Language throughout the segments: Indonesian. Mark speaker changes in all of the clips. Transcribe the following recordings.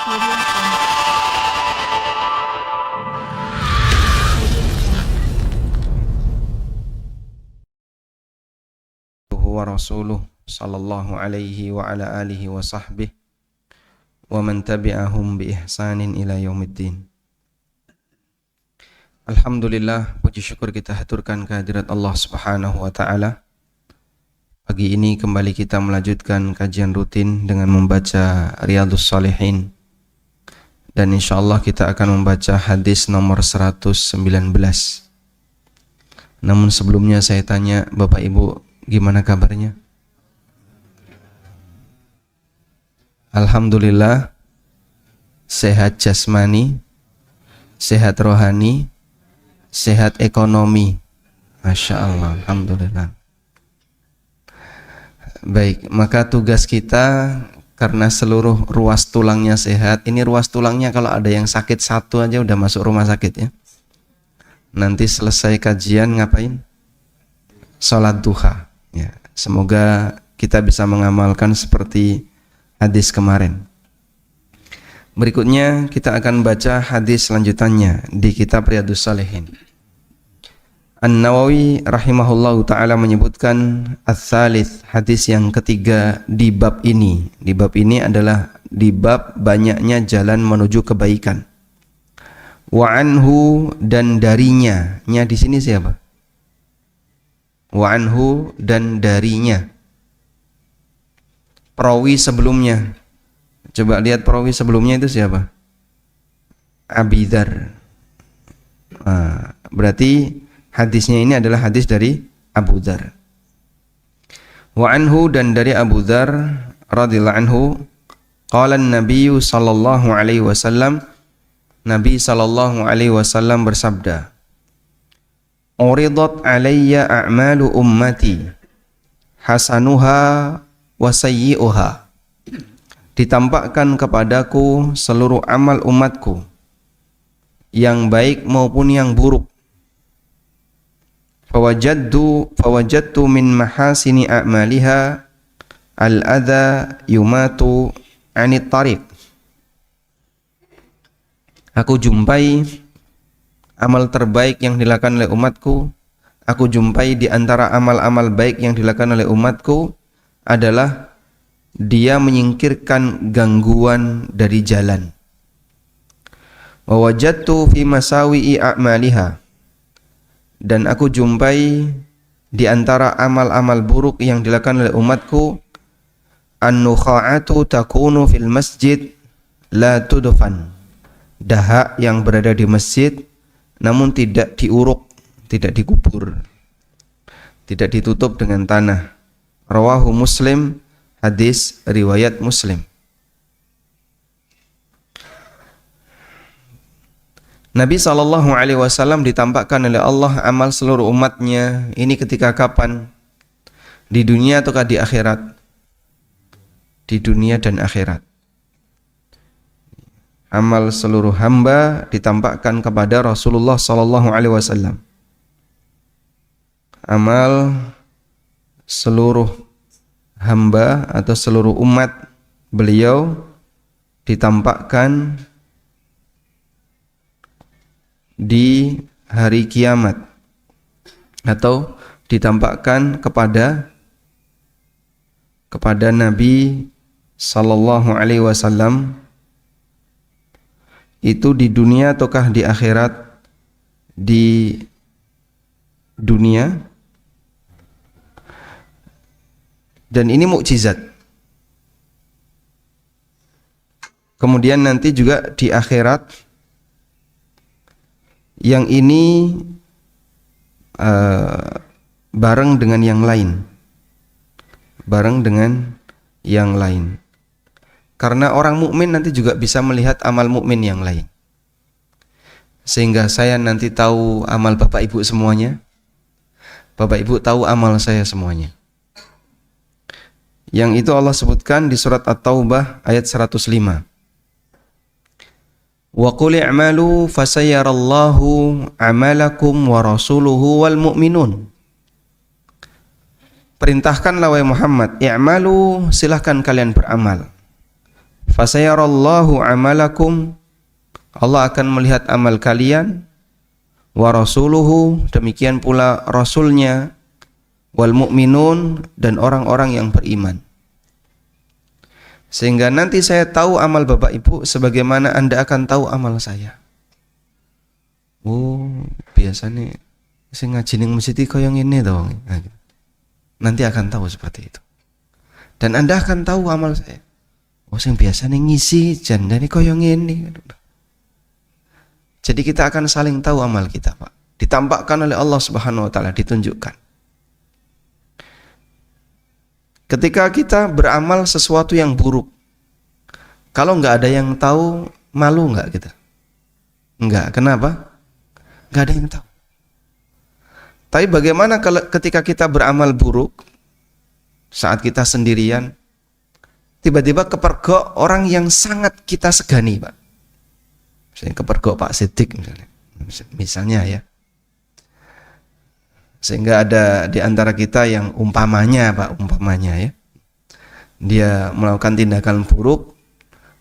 Speaker 1: wa rasuluh sallallahu alaihi wa ala alihi wa sahbihi wa man tabi'ahum bi ihsanin ila yaumiddin. Alhamdulillah, puji syukur kita haturkan kehadirat Allah Subhanahu wa taala. Pagi ini kembali kita melanjutkan kajian rutin dengan membaca Riyadhus Shalihin. Dan insyaallah kita akan membaca hadis nomor 119. Namun sebelumnya saya tanya Bapak Ibu, gimana kabarnya? Alhamdulillah, sehat jasmani, sehat rohani, sehat ekonomi. Masya Allah, alhamdulillah. Baik, maka tugas kita, karena seluruh ruas tulangnya sehat. Ini ruas tulangnya kalau ada yang sakit satu aja udah masuk rumah sakit ya. Nanti selesai kajian ngapain? Sholat duha ya. Semoga kita bisa mengamalkan seperti hadis kemarin. Berikutnya kita akan baca hadis selanjutannya di kitab Riyadhus Shalihin. An-Nawawi rahimahullahu ta'ala menyebutkan ats-tsalits, hadis yang ketiga di bab ini. Di bab ini adalah di bab banyaknya jalan menuju kebaikan. Wa anhu, dan darinya. Nya di sini siapa? Wa anhu, dan darinya. Perawi sebelumnya. Coba lihat perawi sebelumnya itu siapa? Abi Dzar. Berarti hadisnya ini adalah hadis dari Abu Dzar. Wa anhu, dan dari Abu Dzar radhiyallahu anhu, qala an-nabiy sallallahu alaihi wasallam, Nabi sallallahu alaihi wasallam bersabda, "Uridat alayya a'malu ummati hasanuha wa sayyi'uha." Ditampakkan kepadaku seluruh amal umatku, yang baik maupun yang buruk. Fawajadtu min mahasini a'maliha al-adha yumatu 'anit tariq. Aku jumpai amal terbaik yang dilakukan oleh umatku. Aku jumpai di antara amal-amal baik yang dilakukan oleh umatku adalah dia menyingkirkan gangguan dari jalan. Wa wajadtu fi masawi'i a'maliha, dan aku jumpai di antara amal-amal buruk yang dilakukan oleh umatku, an-nukha'atu takunu fil masjid la tudfan. Dahak yang berada di masjid namun tidak diuruk, tidak dikubur, tidak ditutup dengan tanah. Rawahu Muslim, hadis riwayat Muslim. Nabi SAW ditampakkan oleh Allah amal seluruh umatnya. Ini ketika kapan? Di dunia ataukah di akhirat? Di dunia dan akhirat. Amal seluruh hamba ditampakkan kepada Rasulullah SAW. Amal seluruh hamba atau seluruh umat beliau ditampakkan di hari kiamat, atau ditampakkan kepada Nabi sallallahu alaihi wasallam, itu di dunia ataukah di akhirat? Di dunia. Dan ini mukjizat. Kemudian nanti juga di akhirat, yang ini bareng dengan yang lain. Bareng dengan yang lain. Karena orang mukmin nanti juga bisa melihat amal mukmin yang lain. Sehingga saya nanti tahu amal Bapak Ibu semuanya. Bapak Ibu tahu amal saya semuanya. Yang itu Allah sebutkan di surat At-Taubah ayat 105. Wa qul i'malu fasayarallahu amalakum wa rasuluhu wal mu'minun. Perintahkanlah wahai Muhammad, i'malu, silahkan kalian beramal. Fasayarallahu amalakum, Allah akan melihat amal kalian, wa rasuluhu, demikian pula rasulnya, wal mu'minun, dan orang-orang yang beriman. Sehingga nanti saya tahu amal Bapak Ibu sebagaimana Anda akan tahu amal saya. Oh, biasanya saya ngaji ning masjid kaya ngene to. Nanti akan tahu seperti itu. Dan Anda akan tahu amal saya. Oh, sing biasanya ngisi jandane kaya ngene. Jadi kita akan saling tahu amal kita, Pak. Ditampakkan oleh Allah Subhanahu wa taala, ditunjukkan. Ketika kita beramal sesuatu yang buruk, kalau nggak ada yang tahu, malu nggak kita? Nggak. Kenapa? Nggak ada yang tahu. Tapi bagaimana kalau ketika kita beramal buruk, saat kita sendirian, tiba-tiba kepergok orang yang sangat kita segani, Pak. Misalnya kepergok Pak Siddiq misalnya ya. Sehingga ada di antara kita yang umpamanya ya, dia melakukan tindakan buruk,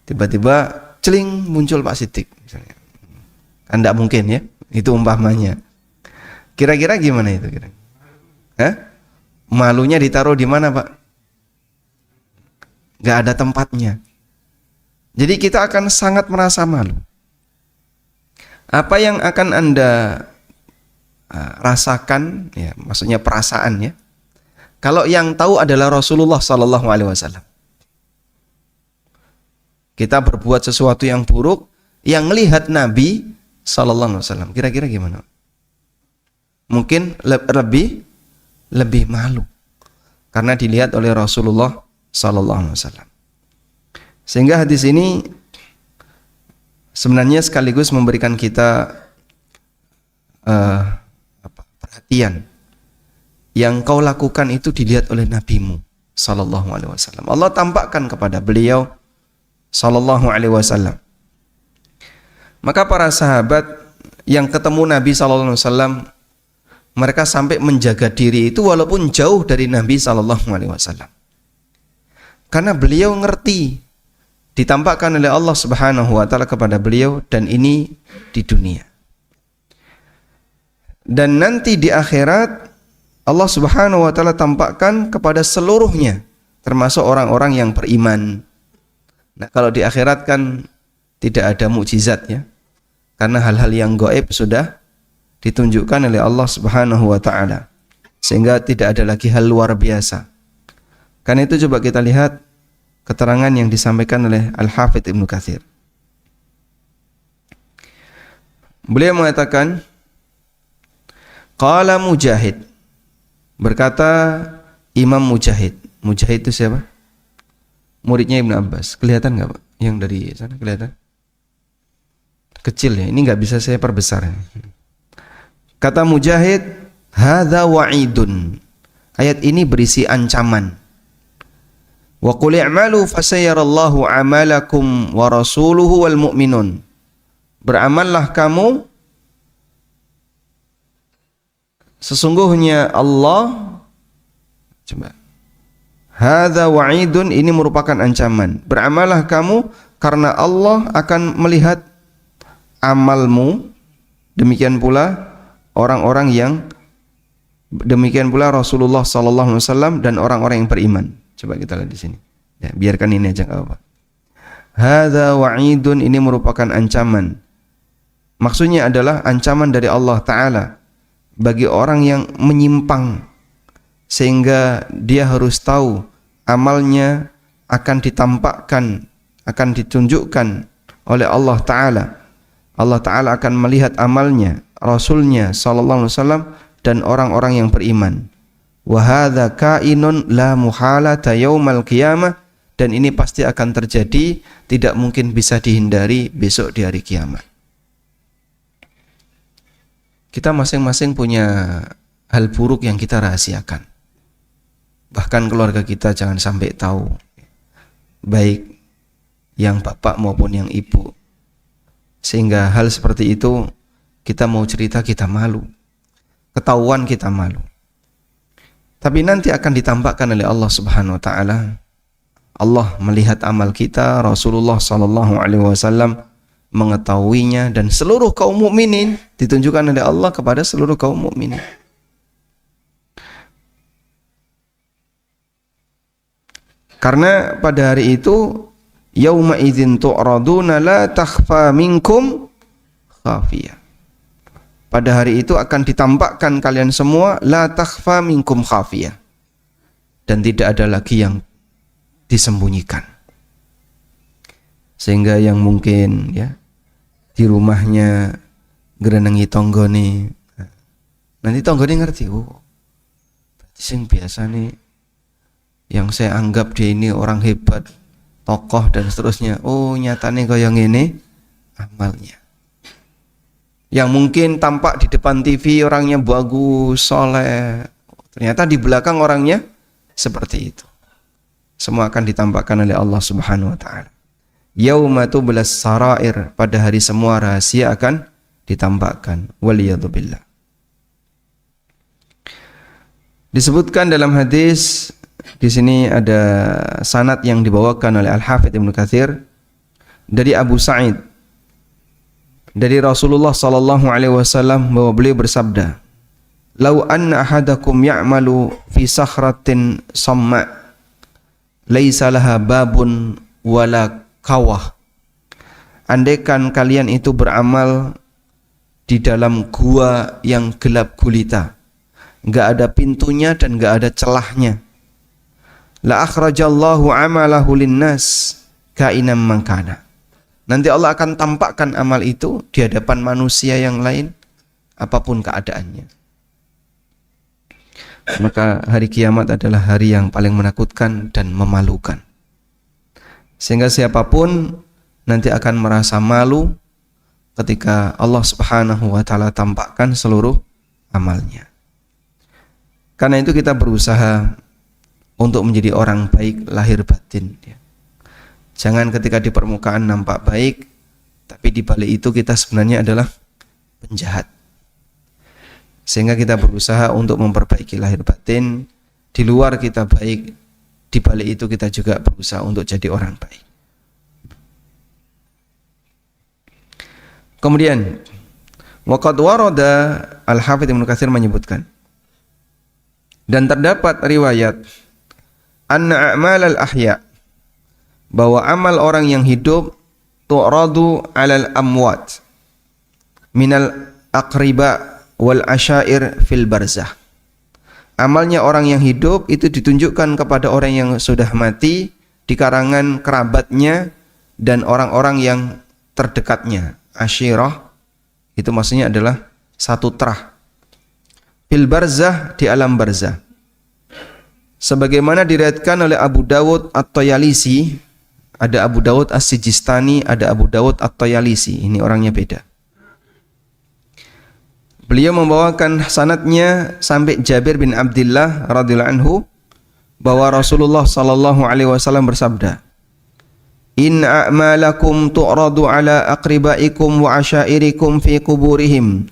Speaker 1: tiba-tiba celing muncul Pak Siddiq misalnya. Kan tidak mungkin ya, itu umpamanya. Kira-kira gimana itu kira? Malunya ditaruh di mana, Pak? Gak ada tempatnya. Jadi kita akan sangat merasa malu. Apa yang akan Anda rasakan, ya, maksudnya perasaan ya, kalau yang tahu adalah Rasulullah Sallallahu Alaihi Wasallam. Kita berbuat sesuatu yang buruk, yang melihat Nabi Sallallahu Alaihi Wasallam, kira-kira gimana? Mungkin lebih malu karena dilihat oleh Rasulullah Sallallahu Alaihi Wasallam. Sehingga hadis ini sebenarnya sekaligus memberikan kita perhatian. Yang kau lakukan itu dilihat oleh nabimu Sallallahu Alaihi Wasallam. Allah tampakkan kepada beliau Sallallahu Alaihi Wasallam. Maka para sahabat yang ketemu Nabi Sallallahu Alaihi Wasallam, mereka sampai menjaga diri itu walaupun jauh dari Nabi Sallallahu Alaihi Wasallam. Karena beliau ngerti, ditampakkan oleh Allah Subhanahu wa taala kepada beliau, dan ini di dunia. Dan nanti di akhirat Allah Subhanahu wa taala tampakkan kepada seluruhnya, termasuk orang-orang yang beriman. Nah, kalau di akhirat kan tidak ada mukjizat ya. Karena hal-hal yang gaib sudah ditunjukkan oleh Allah Subhanahu wa taala. Sehingga tidak ada lagi hal luar biasa. Karena itu coba kita lihat keterangan yang disampaikan oleh Al-Hafidz Ibnu Katsir. Beliau mengatakan, qala Mujahid, berkata Imam Mujahid. Mujahid itu siapa? Muridnya Ibnu Abbas. Kelihatan nggak, Pak? Yang dari sana kelihatan? Kecil ya, ini nggak bisa saya perbesar. Kata Mujahid, hadza wa'idun. Ayat ini berisi ancaman. Wa qul i'malu fasayarallahu amalakum wa rasuluhu wal mu'minun. Beramallah kamu, sesungguhnya Allah, coba, hadza wa'idun, ini merupakan ancaman. Beramallah kamu karena Allah akan melihat amalmu, demikian pula orang-orang yang, demikian pula Rasulullah sallallahu alaihi wasallam dan orang-orang yang beriman. Coba kita lihat di sini. Ya, biarkan ini aja enggak apa-apa. Hadza wa'idun, ini merupakan ancaman. Maksudnya adalah ancaman dari Allah taala bagi orang yang menyimpang, sehingga dia harus tahu amalnya akan ditampakkan, akan ditunjukkan oleh Allah taala. Allah taala akan melihat amalnya, Rasulnya sallallahu alaihi wasallam dan orang-orang yang beriman. Wa hadza kainun la muhalata yaumal qiyamah, dan ini pasti akan terjadi, tidak mungkin bisa dihindari besok di hari kiamat. Kita masing-masing punya hal buruk yang kita rahasiakan. Bahkan keluarga kita jangan sampai tahu, baik yang bapak maupun yang ibu. Sehingga hal seperti itu kita mau cerita kita malu, ketahuan kita malu. Tapi nanti akan ditampakkan oleh Allah Subhanahu wa taala Allah melihat amal kita, Rasulullah sallallahu alaihi wasallam mengetahuinya, dan seluruh kaum mukminin ditunjukkan oleh Allah kepada seluruh kaum mukminin. Karena pada hari itu yauma idzin tu'raduna la takhfa minkum khafiyah. Pada hari itu akan ditampakkan kalian semua la takhfa minkum khafiyah, dan tidak ada lagi yang disembunyikan. Sehingga yang mungkin ya di rumahnya gerenengi tonggone, nanti tonggone ngerti, oh sing biasa nih yang saya anggap dia ini orang hebat, tokoh dan seterusnya, oh nyatanya kaya ngene amalnya. Yang mungkin tampak di depan TV orangnya bagus, soleh, ternyata di belakang orangnya seperti itu. Semua akan ditampakkan oleh Allah Subhanahu wa taala. Yauma tublas sarair, pada hari semua rahasia akan ditampakkan. Waliyadzubillah. Disebutkan dalam hadis, di sini ada sanad yang dibawakan oleh Al-Hafidz Ibnu Katsir dari Abu Sa'id, dari Rasulullah sallallahu alaihi wasallam, bahwa beliau bersabda, "Lau anna ahadakum ya'malu fi sakhratin samma laisa laha babun wala kawah." Andaikan kalian itu beramal di dalam gua yang gelap gulita, enggak ada pintunya dan enggak ada celahnya, la akhrajallahu amalahu linnas kainam mangkana. Nanti Allah akan tampakkan amal itu di hadapan manusia yang lain, apapun keadaannya. Maka hari kiamat adalah hari yang paling menakutkan dan memalukan. Sehingga siapapun nanti akan merasa malu ketika Allah Subhanahu wa taala tampakkan seluruh amalnya. Karena itu kita berusaha untuk menjadi orang baik lahir batin. Jangan ketika di permukaan nampak baik, tapi di balik itu kita sebenarnya adalah penjahat. Sehingga kita berusaha untuk memperbaiki lahir batin. Di luar kita baik, di balik itu kita juga berusaha untuk jadi orang baik. Kemudian waqad warada, Al-Hafidz Ibnu Katsir menyebutkan, dan terdapat riwayat anna a'malal ahya, bahwa amal orang yang hidup tu'radu 'alal amwat minal aqriba wal asyair fil barzah. Amalnya orang yang hidup itu ditunjukkan kepada orang yang sudah mati di karangan kerabatnya dan orang-orang yang terdekatnya. Asyirah itu maksudnya adalah satu terah. Fil barzah, di alam barzah. Sebagaimana diriwayatkan oleh Abu Dawud At-Tayalisi, ada Abu Dawud As-Sijistani, ada Abu Dawud At-Tayalisi, ini orangnya beda. Beliau membawakan sanadnya sampai Jabir bin Abdullah radhiyallahu anhu, bahwa Rasulullah sallallahu alaihi wasallam bersabda, "In a'malakum tu'radu ala aqribaikum wa asyairikum fi kuburihim."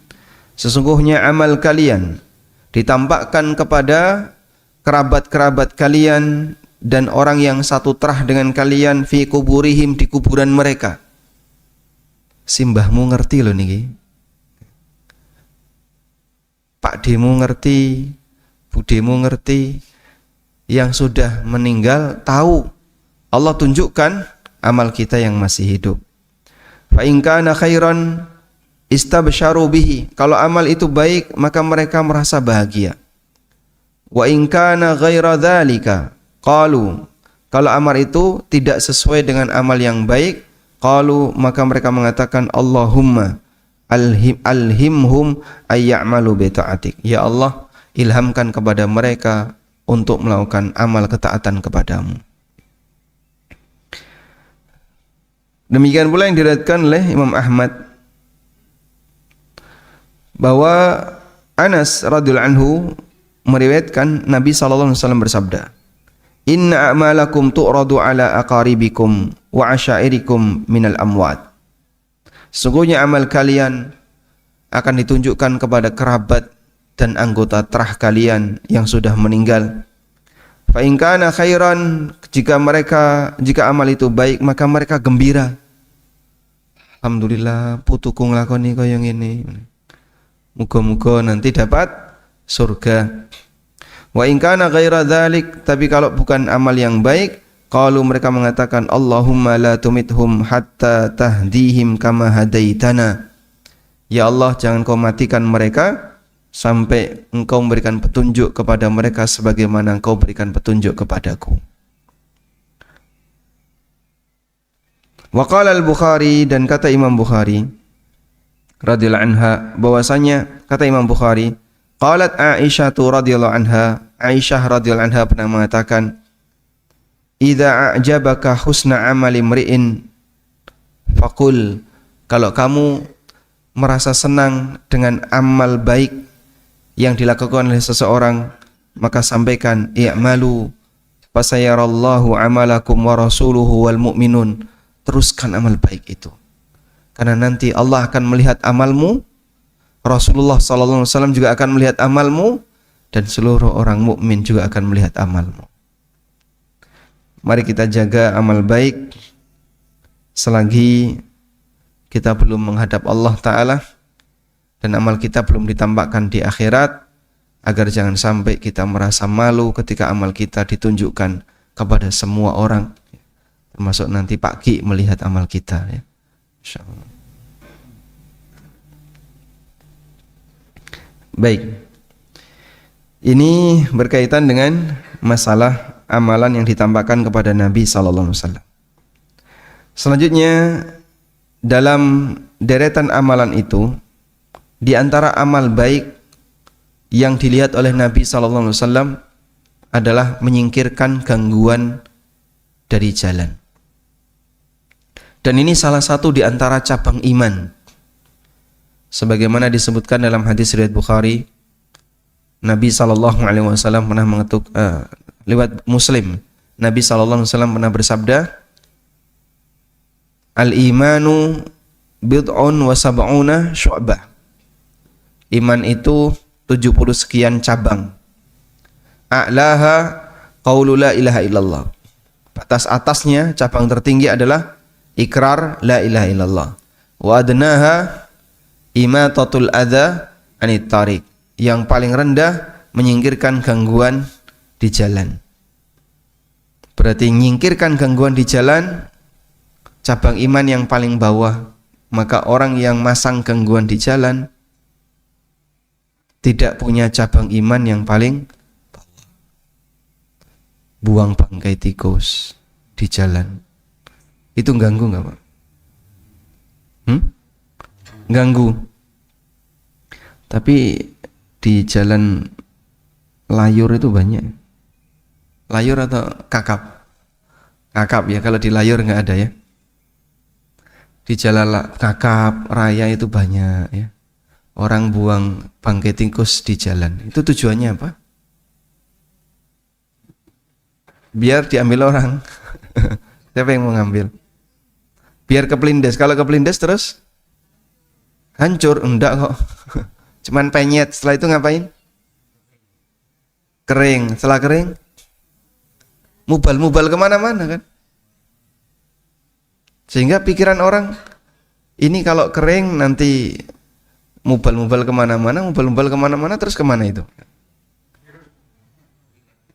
Speaker 1: Sesungguhnya amal kalian ditampakkan kepada kerabat-kerabat kalian dan orang yang satu terah dengan kalian fi kuburihim, di kuburan mereka. Simbahmu ngerti loh niki, Pak Demu ngerti, Bu Demu ngerti, yang sudah meninggal tahu. Allah tunjukkan amal kita yang masih hidup. Fa in kana khairan istabsyaru bihi, kalau amal itu baik maka mereka merasa bahagia. Wa in kana ghaira dzalika qalu, kalau amal itu tidak sesuai dengan amal yang baik, qalu, maka mereka mengatakan, Allahumma alhimhum ayya'malu bi ta'atik. Ya Allah, ilhamkan kepada mereka untuk melakukan amal ketaatan kepadamu. Demikian pula yang diriwayatkan oleh Imam Ahmad, bahwa Anas radhiyallahu anhu meriwayatkan Nabi sallallahu alaihi wasallam bersabda, "Inna a'malakum tu'radu ala aqaribikum wa asyairikum minal amwat." Sesungguhnya amal kalian akan ditunjukkan kepada kerabat dan anggota terah kalian yang sudah meninggal. Fa in kana khairan, jika amal itu baik, maka mereka gembira. Alhamdulillah, putuku nglakoni kaya ngene. Muga-muga nanti dapat surga. Wa in kana ghaira dzalik, tapi kalau bukan amal yang baik, qalu mereka mengatakan Allahumma la tumithum hatta tahdihim kama hadaitana. Ya Allah, jangan kau matikan mereka sampai engkau memberikan petunjuk kepada mereka sebagaimana engkau berikan petunjuk kepadaku. Wa qala al-Bukhari, dan kata Imam Bukhari radhiyallahu anha bahwasanya kata Imam Bukhari, qalat Aisyah radhiyallahu anha, Aisyah radhiyallahu anha pernah mengatakan, idza a'jabaka husna amali mri'in faqul, kalau kamu merasa senang dengan amal baik yang dilakukan oleh seseorang, maka sampaikan i'malu fasayarallahu amalakum wa rasuluhu wal mu'minun. Teruskan amal baik itu, karena nanti Allah akan melihat amalmu, Rasulullah SAW juga akan melihat amalmu, dan seluruh orang mukmin juga akan melihat amalmu. Mari kita jaga amal baik selagi kita belum menghadap Allah Ta'ala dan amal kita belum ditampakkan di akhirat, agar jangan sampai kita merasa malu ketika amal kita ditunjukkan kepada semua orang, termasuk nanti Pak Ki melihat amal kita, ya. Insyaallah. Baik. Ini berkaitan dengan masalah amalan yang ditampakkan kepada Nabi sallallahu alaihi wasallam. Selanjutnya, dalam deretan amalan itu, di antara amal baik yang dilihat oleh Nabi sallallahu alaihi wasallam adalah menyingkirkan gangguan dari jalan. Dan ini salah satu di antara cabang iman. Sebagaimana disebutkan dalam hadis riwayat Bukhari, Nabi sallallahu alaihi wasallam pernah mengetuk lewat Muslim. Nabi sallallahu alaihi wasallam pernah bersabda, "Al-imanu bid'un wa sab'una syu'bah." Iman itu 70 sekian cabang. A'laha qaulu la ilaha illallah. Batas atasnya, cabang tertinggi adalah ikrar la ilaha illallah. Wa adnaha imatatul adza anit tariq. Yang paling rendah menyingkirkan gangguan di jalan. Berarti menyingkirkan gangguan di jalan cabang iman yang paling bawah. Maka orang yang masang gangguan di jalan tidak punya cabang iman yang paling bawah. Buang bangkai tikus di jalan, itu ganggu nggak Pak? Ganggu. Tapi di jalan layur itu banyak. Layur atau kakap? Kakap ya, kalau di layur nggak ada ya. Di jalan kakap raya itu banyak ya. Orang buang bangkai tikus di jalan. Itu tujuannya apa? Biar diambil orang. Siapa yang mau ngambil? Biar kepelindes. Kalau kepelindes terus hancur. Enggak kok. Cuman penyet. Setelah itu ngapain? Kering. Setelah kering mubal kemana-mana kan. Sehingga pikiran orang, ini kalau kering nanti mubal kemana-mana, terus kemana itu?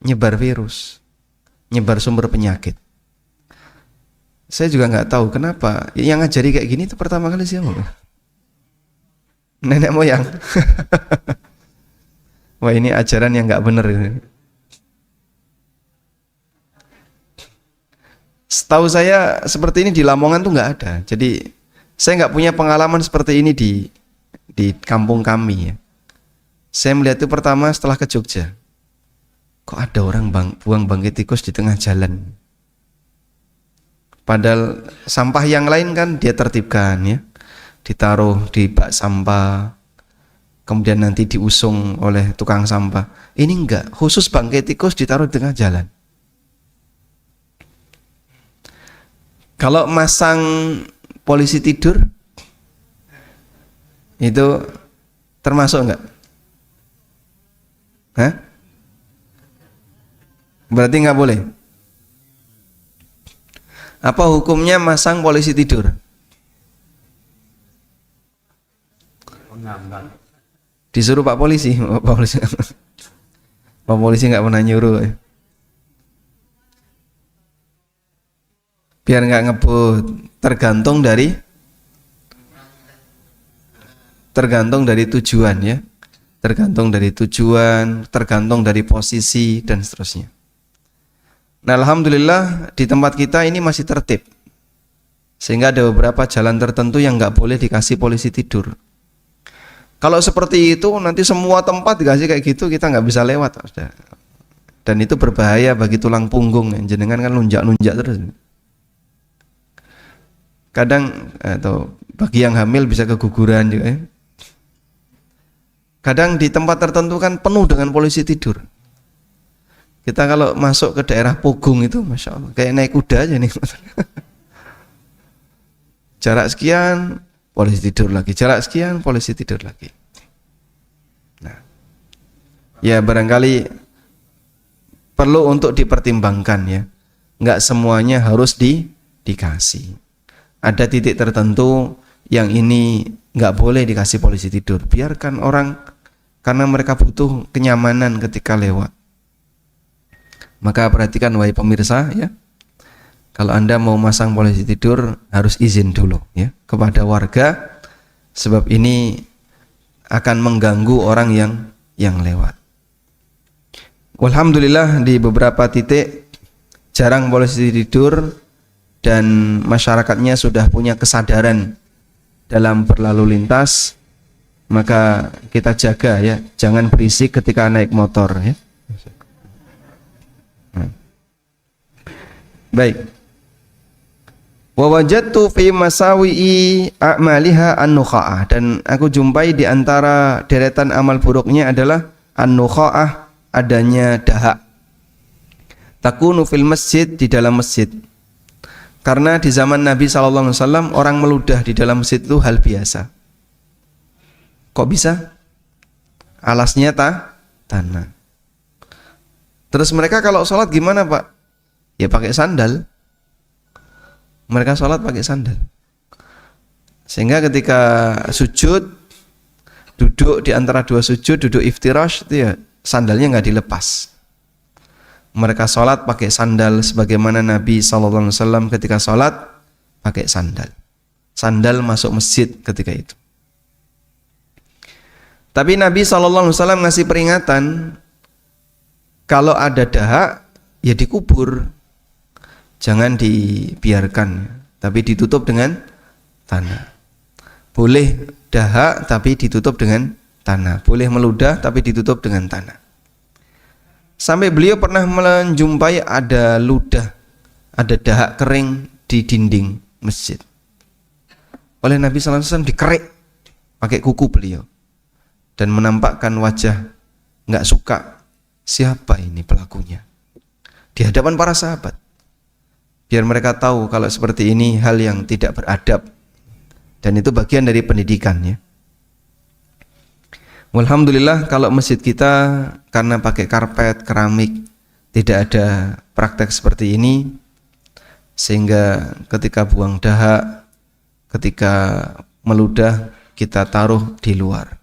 Speaker 1: Nyebar virus, nyebar sumber penyakit. Saya juga nggak tahu kenapa yang ngajari kayak gini itu pertama kali siapa? Nenek moyang. Wah, ini ajaran yang nggak benar. Setahu saya seperti ini di Lamongan tuh nggak ada. Jadi saya nggak punya pengalaman seperti ini di kampung kami ya. Saya melihat itu pertama setelah ke Jogja. Kok ada orang buang bangkai tikus di tengah jalan? Padahal sampah yang lain kan dia tertibkan ya, ditaruh di bak sampah, kemudian nanti diusung oleh tukang sampah. Ini enggak, khusus bangkai tikus ditaruh di tengah jalan. Kalau masang polisi tidur, itu termasuk enggak? Hah? Berarti enggak boleh? Apa hukumnya masang polisi tidur? Disuruh Pak Polisi, Pak Polisi. Pak Polisi nggak pernah nyuruh. Biar nggak ngebut. Tergantung dari tujuan ya. Tergantung dari tujuan, tergantung dari posisi dan seterusnya. Nah, alhamdulillah di tempat kita ini masih tertib. Sehingga ada beberapa jalan tertentu yang nggak boleh dikasih polisi tidur. Kalau seperti itu nanti semua tempat dikasih kayak gitu kita nggak bisa lewat. Dan itu berbahaya bagi tulang punggung. Jenengan kan lunjak-lunjak terus. Kadang atau bagi yang hamil bisa keguguran juga ya. Kadang di tempat tertentu kan penuh dengan polisi tidur. Kita kalau masuk ke daerah Pogung itu, masya Allah, kayak naik kuda aja nih. Jarak sekian, polisi tidur lagi. Jarak sekian, polisi tidur lagi. Nah, ya barangkali perlu untuk dipertimbangkan ya. Nggak semuanya harus dikasih. Ada titik tertentu yang ini nggak boleh dikasih polisi tidur. Biarkan orang, karena mereka butuh kenyamanan ketika lewat. Maka perhatikan wahai pemirsa ya. Kalau Anda mau masang polisi tidur harus izin dulu ya kepada warga, sebab ini akan mengganggu orang yang lewat. Alhamdulillah di beberapa titik jarang polisi tidur dan masyarakatnya sudah punya kesadaran dalam berlalu lintas. Maka kita jaga ya, jangan berisik ketika naik motor ya. Baik. Wa wajadtu fi masawi'i a'maliha an-nukha'ah, dan aku jumpai di antara deretan amal buruknya adalah an-nukha'ah, adanya dahak. Takunu fil masjid, di dalam masjid. Karena di zaman Nabi SAW orang meludah di dalam masjid itu hal biasa. Kok bisa? Alasnya tanah. Terus mereka kalau sholat gimana Pak? Ya pakai sandal. Mereka sholat pakai sandal. Sehingga ketika sujud, duduk di antara dua sujud, duduk iftirash, itu ya sandalnya nggak dilepas. Mereka sholat pakai sandal sebagaimana Nabi SAW ketika sholat pakai sandal. Sandal masuk masjid ketika itu. Tapi Nabi SAW ngasih peringatan, kalau ada dahak ya dikubur. Jangan dibiarkan, tapi ditutup dengan tanah. Boleh dahak tapi ditutup dengan tanah. Boleh meludah tapi ditutup dengan tanah. Sampai beliau pernah menjumpai ada ludah, ada dahak kering di dinding masjid. Oleh Nabi SAW dikerik pakai kuku beliau dan menampakkan wajah nggak suka. Siapa ini pelakunya? Di hadapan para sahabat. Biar mereka tahu kalau seperti ini hal yang tidak beradab. Dan itu bagian dari pendidikan ya. Alhamdulillah kalau masjid kita karena pakai karpet, keramik, tidak ada praktek seperti ini. Sehingga ketika buang dahak, ketika meludah, kita taruh di luar.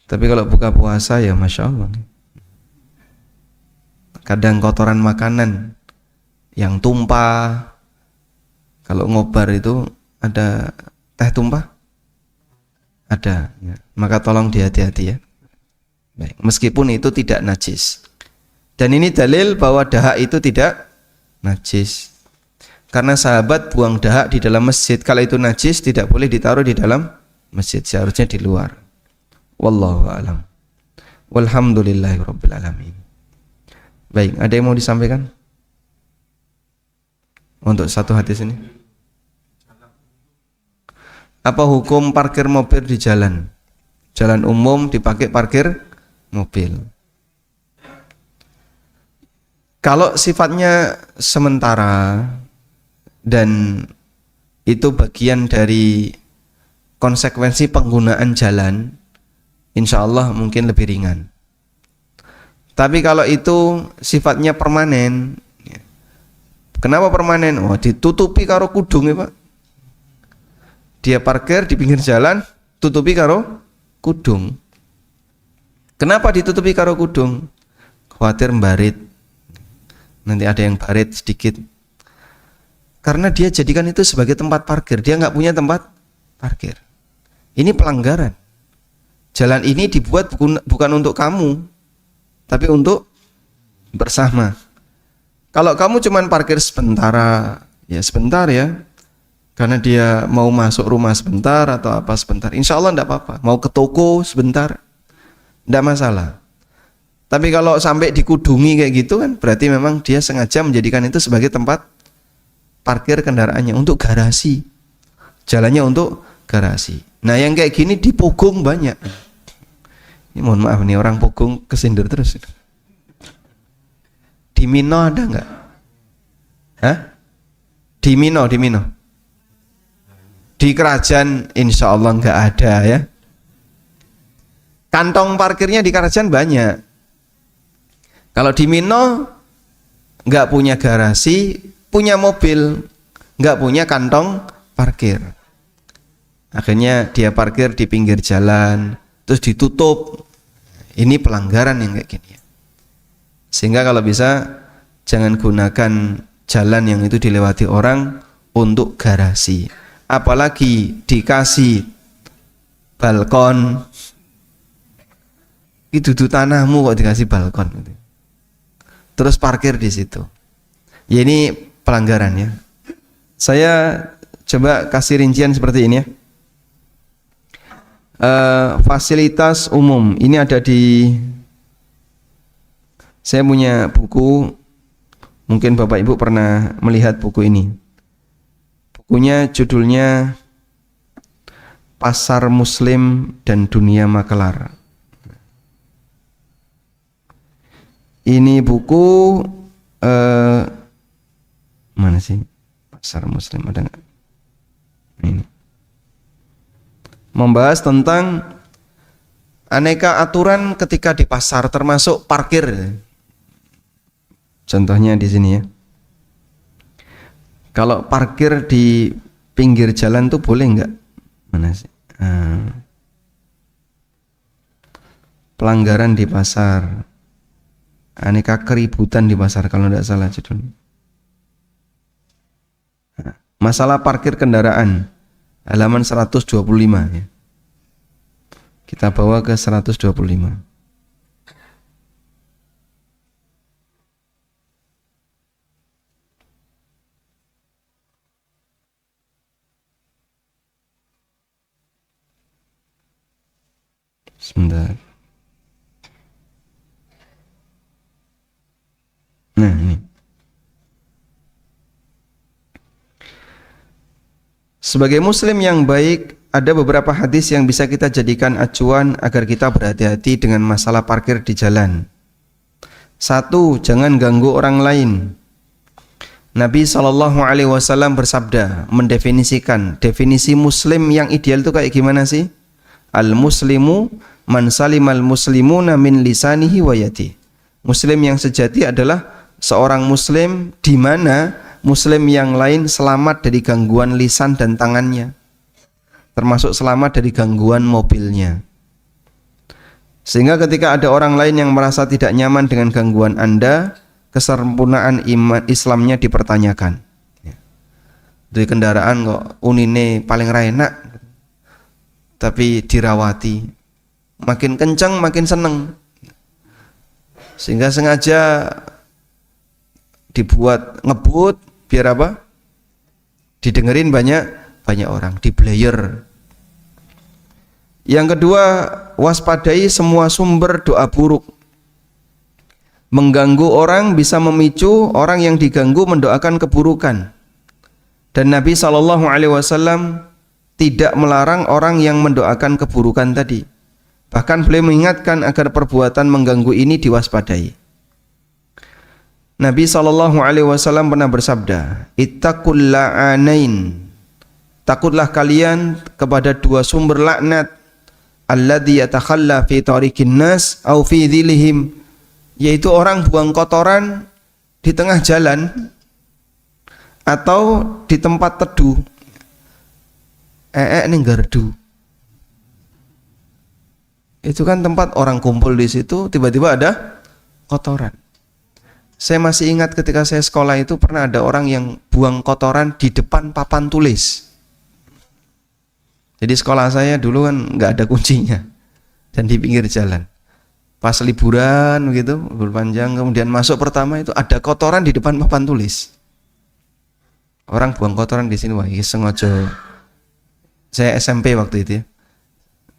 Speaker 1: Tapi kalau buka puasa ya Masya Allah. Kadang kotoran makanan yang tumpah. Kalau ngobar itu ada teh tumpah? Ada ya. Maka tolong dihati-hati ya. Baik. Meskipun itu tidak najis. Dan ini dalil bahwa dahak itu tidak najis. Karena sahabat buang dahak di dalam masjid. Kalau itu najis tidak boleh ditaruh di dalam masjid. Seharusnya di luar. Wallahu a'lam. Walhamdulillahirabbil alamin. Baik, ada yang mau disampaikan? Untuk satu hadis ini. Apa hukum parkir mobil di jalan? Jalan umum dipakai parkir mobil. Kalau sifatnya sementara dan itu bagian dari konsekuensi penggunaan jalan, insya Allah mungkin lebih ringan. Tapi kalau itu sifatnya permanen, Kenapa permanen? Oh, ditutupi karo kudung ya Pak. Dia parkir di pinggir jalan, tutupi karo kudung. Kenapa ditutupi karo kudung? Khawatir mbarit. Nanti ada yang barit sedikit. Karena dia jadikan itu sebagai tempat parkir. Dia nggak punya tempat parkir. Ini pelanggaran. Jalan ini dibuat bukan untuk kamu, tapi untuk bersama. Kalau kamu cuman parkir sebentar, ya sebentar ya, karena dia mau masuk rumah sebentar atau apa sebentar, insya Allah enggak apa-apa. Mau ke toko sebentar, enggak masalah. Tapi kalau sampai dikudungi kayak gitu kan, berarti memang dia sengaja menjadikan itu sebagai tempat parkir kendaraannya, untuk garasi. Jalannya untuk garasi. Nah yang kayak gini di Pogung banyak. Ini mohon maaf nih, orang Pogung kesindir terus. Di Mino ada nggak? Hah? Di Mino. Di Kerajaan insya Allah nggak ada ya. Kantong parkirnya di Kerajaan banyak. Kalau di Mino nggak punya garasi, punya mobil, nggak punya kantong parkir. Akhirnya dia parkir di pinggir jalan, terus ditutup. Ini pelanggaran yang kayak gini. Sehingga kalau bisa jangan gunakan jalan yang itu dilewati orang untuk garasi. Apalagi dikasih balkon, itu tanahmu kok dikasih balkon gitu. Terus parkir di situ. Ya ini pelanggaran ya. Saya coba kasih rincian seperti ini ya. Fasilitas umum ini ada di, saya punya buku, mungkin Bapak Ibu pernah melihat buku ini. Bukunya judulnya Pasar Muslim dan Dunia Makelar. Ini buku mana sih? Pasar Muslim ada nggak? Ini membahas tentang aneka aturan ketika di pasar, termasuk parkir. Contohnya di sini ya. Kalau parkir di pinggir jalan tuh boleh nggak? Mana sih? Pelanggaran di pasar. Aneka keributan di pasar kalau tidak salah judulnya. Masalah parkir kendaraan. Halaman 125 ya. Kita bawa ke 125. Sebentar. Nah, ini. Sebagai muslim yang baik, ada beberapa hadis yang bisa kita jadikan acuan agar kita berhati-hati dengan masalah parkir di jalan. 1. Jangan ganggu orang lain. Nabi SAW bersabda, mendefinisikan definisi muslim yang ideal itu kayak gimana sih? Al-muslimu man salimal muslimuna min lisanihi wa yadihi. Muslim yang sejati adalah seorang muslim di mana muslim yang lain selamat dari gangguan lisan dan tangannya, termasuk selamat dari gangguan mobilnya. Sehingga ketika ada orang lain yang merasa tidak nyaman dengan gangguan Anda, kesempurnaan iman Islamnya dipertanyakan. Dari kendaraan kok unine paling enak, tapi dirawati, makin kencang makin seneng, sehingga sengaja dibuat ngebut biar apa? Didengerin banyak orang, diblayer. Yang kedua, waspadai semua sumber doa buruk. Mengganggu orang bisa memicu orang yang diganggu mendoakan keburukan. Dan Nabi SAW tidak melarang orang yang mendoakan keburukan tadi. Bahkan beliau mengingatkan agar perbuatan mengganggu ini diwaspadai. Nabi SAW pernah bersabda, ittaqul la'anain, takutlah kalian kepada dua sumber laknat, alladzi yatakhalla fi tariqin nas au fi dhillihim, yaitu orang buang kotoran di tengah jalan atau di tempat teduh, ning gardu. Itu kan tempat orang kumpul di situ, tiba-tiba ada kotoran. Saya masih ingat ketika saya sekolah itu pernah ada orang yang buang kotoran di depan papan tulis. Jadi sekolah saya dulu kan nggak ada kuncinya dan di pinggir jalan. Pas liburan gitu, libur panjang, kemudian masuk pertama itu ada kotoran di depan papan tulis. Orang buang kotoran di sini, wah ini sengaja. Saya SMP waktu itu ya.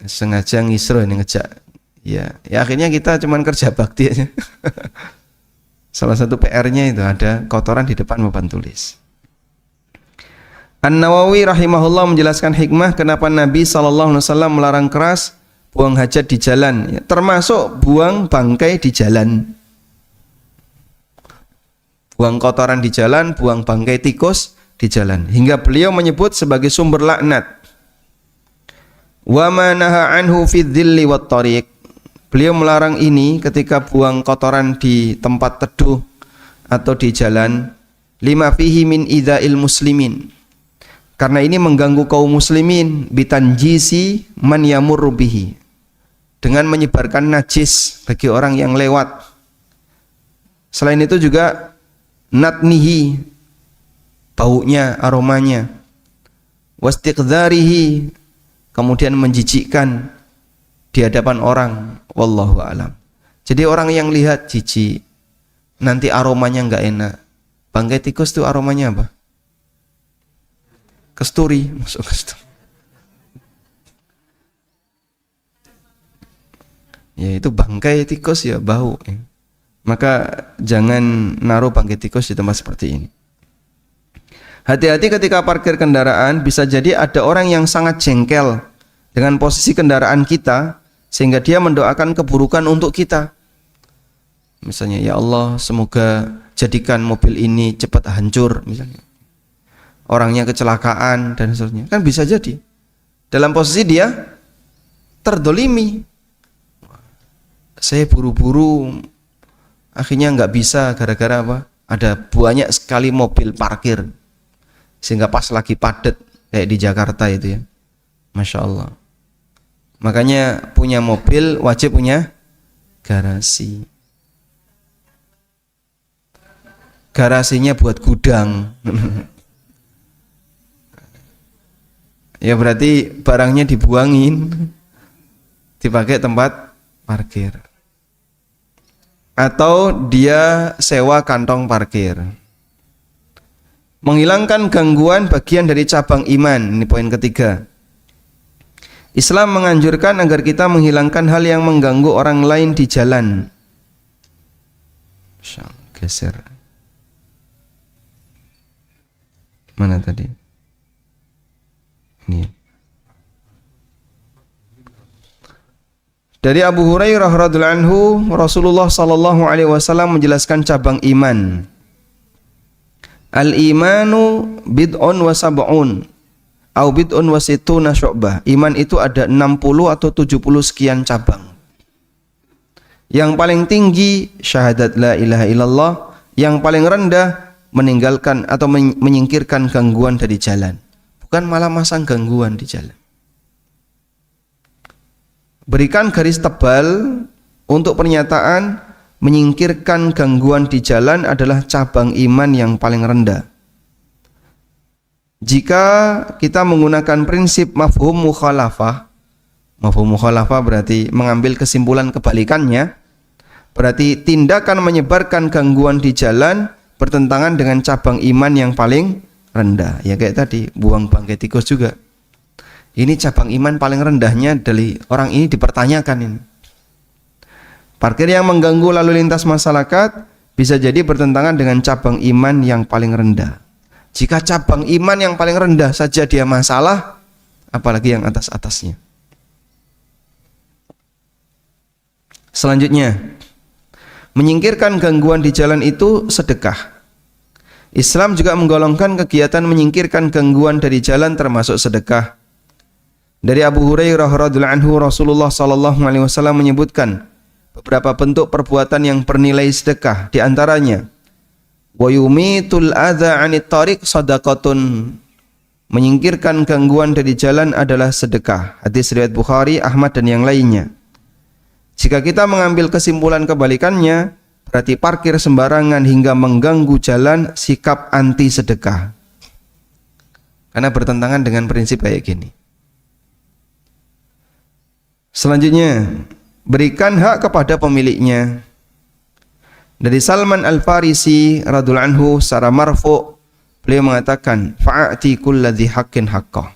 Speaker 1: Sengaja ngisro ini ngejak. Ya akhirnya kita cuman kerja bakti aja. Salah satu PR-nya itu ada kotoran di depan papan tulis. An-Nawawi rahimahullah menjelaskan hikmah kenapa Nabi SAW melarang keras buang hajat di jalan, ya, termasuk buang bangkai di jalan. Buang kotoran di jalan, buang bangkai tikus di jalan, hingga beliau menyebut sebagai sumber laknat. Wa ma naha anhu fi dhilli wat tariq. Beliau melarang ini ketika buang kotoran di tempat teduh atau di jalan, lima fihi min idza'il muslimin. Karena ini mengganggu kaum muslimin bitanjisi man yamurru bihi. Dengan menyebarkan najis bagi orang yang lewat. Selain itu juga natnihi, baunya, aromanya, wastiqdharihi, kemudian menjijikkan di hadapan orang, wallahu alam. Jadi orang yang lihat jijik, nanti aromanya enggak enak. Bangkai tikus itu aromanya apa? Kesturi, masuk kesturi. Ya itu bangkai tikus ya bau. Maka jangan naruh bangkai tikus di tempat seperti ini. Hati-hati ketika parkir kendaraan, bisa jadi ada orang yang sangat jengkel dengan posisi kendaraan kita sehingga dia mendoakan keburukan untuk kita. Misalnya, ya Allah semoga jadikan mobil ini cepat hancur misalnya. Orangnya kecelakaan dan seterusnya. Kan bisa jadi. Dalam posisi dia terdolimi. Saya buru-buru akhirnya nggak bisa gara-gara apa? Ada banyak sekali mobil parkir. Sehingga pas lagi padat kayak di Jakarta itu ya, Masya Allah. Makanya punya mobil wajib punya garasi. Garasinya buat gudang. Ya berarti barangnya dibuangin, dipakai tempat parkir. Atau dia sewa kantong parkir. Menghilangkan gangguan bagian dari cabang iman. Ini poin ketiga. Islam menganjurkan agar kita menghilangkan hal yang mengganggu orang lain di jalan. Geser. Mana tadi? Ini. Dari Abu Hurairah radhiyallahu anhu, Rasulullah sallallahu alaihi wasallam menjelaskan cabang iman. Al-imanu bid'un wa sab'un au bid'un wa sittuna syu'bah. Iman itu ada 60 atau 70 sekian cabang. Yang paling tinggi syahadat la ilaha illallah, yang paling rendah meninggalkan atau menyingkirkan gangguan dari jalan. Bukan malah masang gangguan di jalan. Berikan garis tebal untuk pernyataan menyingkirkan gangguan di jalan adalah cabang iman yang paling rendah. Jika kita menggunakan prinsip mafhum mukhalafah berarti mengambil kesimpulan kebalikannya, berarti tindakan menyebarkan gangguan di jalan bertentangan dengan cabang iman yang paling rendah. Ya kayak tadi, buang bangkai tikus juga. Ini cabang iman paling rendahnya dari orang ini dipertanyakan ini. Parkir yang mengganggu lalu lintas masyarakat bisa jadi bertentangan dengan cabang iman yang paling rendah. Jika cabang iman yang paling rendah saja dia masalah, apalagi yang atas-atasnya. Selanjutnya, menyingkirkan gangguan di jalan itu sedekah. Islam juga menggolongkan kegiatan menyingkirkan gangguan dari jalan termasuk sedekah. Dari Abu Hurairah radhiyallahu anhu, Rasulullah sallallahu alaihi wasallam menyebutkan beberapa bentuk perbuatan yang bernilai sedekah, di antaranya Wa yumitul adza 'anit thariq shadaqatun. Menyingkirkan gangguan dari jalan adalah sedekah. Hadis riwayat Bukhari, Ahmad dan yang lainnya. Jika kita mengambil kesimpulan kebalikannya, berarti parkir sembarangan hingga mengganggu jalan sikap anti sedekah. Karena bertentangan dengan prinsip kayak gini. Selanjutnya, berikan hak kepada pemiliknya. Dari Salman Al-Farisi radhiyallahu anhu secara marfu, beliau mengatakan, fa'ati kulladzi haqqin haqqah.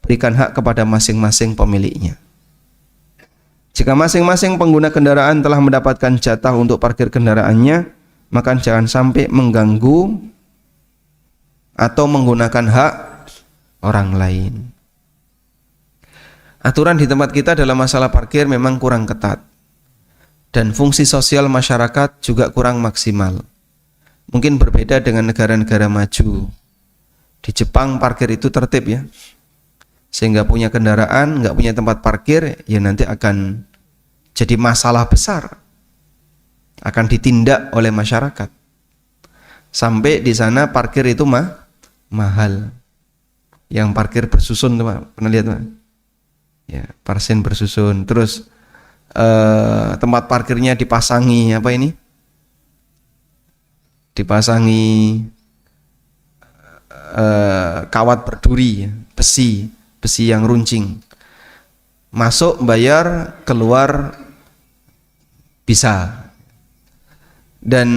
Speaker 1: Berikan hak kepada masing-masing pemiliknya. Jika masing-masing pengguna kendaraan telah mendapatkan jatah untuk parkir kendaraannya, maka jangan sampai mengganggu atau menggunakan hak orang lain. Aturan di tempat kita dalam masalah parkir memang kurang ketat, dan fungsi sosial masyarakat juga kurang maksimal. Mungkin berbeda dengan negara-negara maju. Di Jepang parkir itu tertib ya, sehingga punya kendaraan nggak punya tempat parkir ya nanti akan jadi masalah besar, akan ditindak oleh masyarakat. Sampai di sana parkir itu mahal. Yang parkir bersusun tuh, pernah lihat Pak? Ya, parsen bersusun. Terus tempat parkirnya dipasangi apa ini? Dipasangi kawat berduri, besi yang runcing. Masuk bayar, keluar bisa. Dan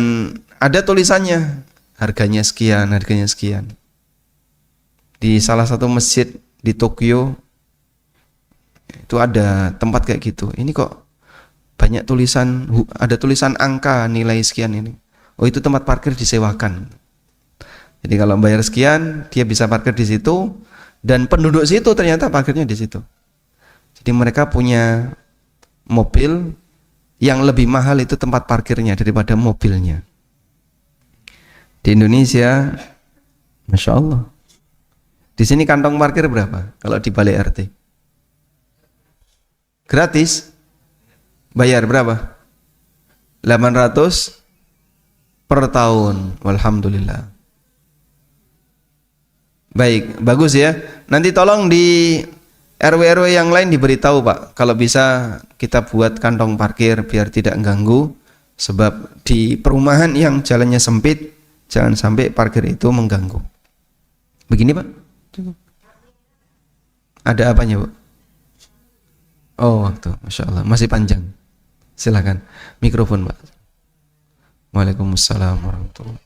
Speaker 1: ada tulisannya, harganya sekian. Di salah satu masjid di Tokyo itu ada tempat kayak gitu. Ini kok banyak tulisan, ada tulisan angka nilai sekian ini. Oh, itu tempat parkir disewakan. Jadi kalau bayar sekian, dia bisa parkir di situ, dan penduduk situ ternyata parkirnya di situ. Jadi mereka punya mobil yang lebih mahal itu tempat parkirnya daripada mobilnya. Di Indonesia, Masya Allah. Di sini kantong parkir berapa? Kalau di Balai RT? Gratis? Bayar berapa? 800 per tahun. Walhamdulillah. Baik, bagus ya. Nanti tolong di RW-RW yang lain diberitahu Pak, kalau bisa kita buat kantong parkir biar tidak mengganggu. Sebab di perumahan yang jalannya sempit, jangan sampai parkir itu mengganggu. Begini Pak. Ada apanya Bu? Oh, waktu, Masya Allah, masih panjang. Silakan, mikrofon Pak. Waalaikumsalam warahmatullahi.